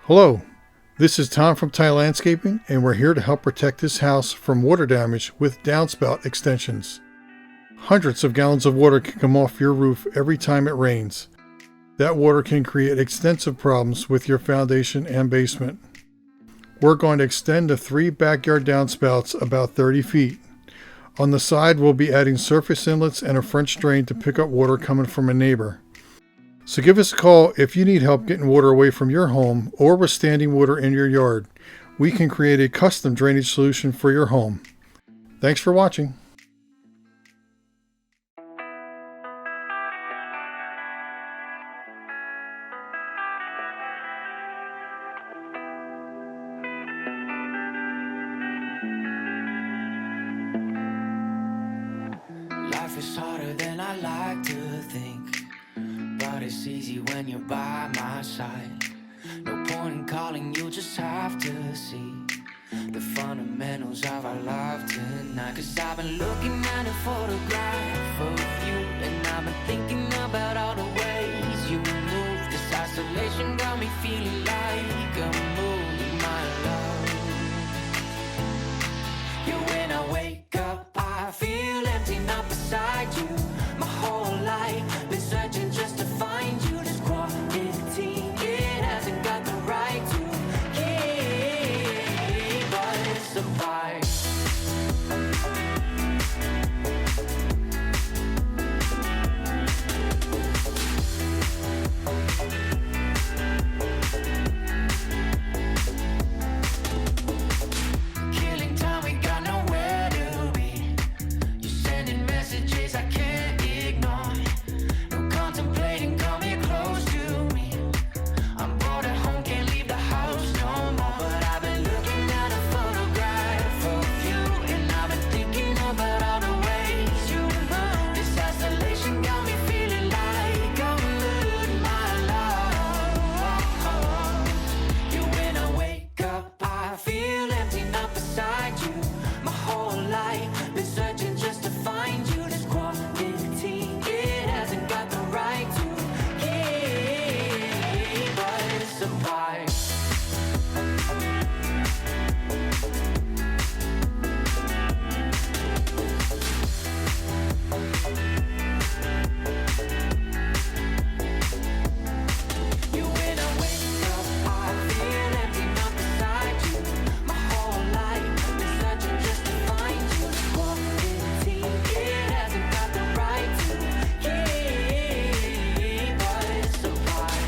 Hello, this is Tom from Thai Landscaping, and we're here to help protect this house from water damage with downspout extensions. Hundreds of gallons of water can come off your roof every time it rains. That water can create extensive problems with your foundation and basement. We're going to extend the 3 backyard downspouts about 30 feet. On the side, we'll be adding surface inlets and a French drain to pick up water coming from a neighbor. So give us a call if you need help getting water away from your home or with standing water in your yard. We can create a custom drainage solution for your home. Thanks for watching. Life is harder than I like to think, but it's easy when you're by my side. No point in calling, you just have to see the fundamentals of our life tonight. Cause I've been looking at a photograph of you, and I've been thinking about all the ways you move. This isolation got me feeling like a moon, my love. Yeah, when I wake up, I feel empty, not beside you. My whole life been searching just to find you. This quarantine, it hasn't got the right to keep us survive. Killing time, we got nowhere to be. You're sending messages I can't ignore. No contemplating, come here close to me. I'm bored at home, can't leave the house no more. But I've been looking at a photograph of you, and I've been thinking about all the ways you move. This isolation got me feeling like I'm losing my love. Yeah, when I wake up, I feel empty, not beside you. My whole life been searching just to find you. This quarantine, it hasn't got the right to keep us apart. You, when I wake up, I feel empty, not beside you. My whole life been searching just to find you. This quarantine, it hasn't got the right to keep us apart.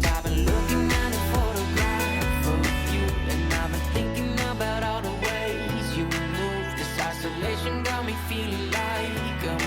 I've been looking at a photograph of you, and I've been thinking about all the ways you move. This isolation got me feeling like a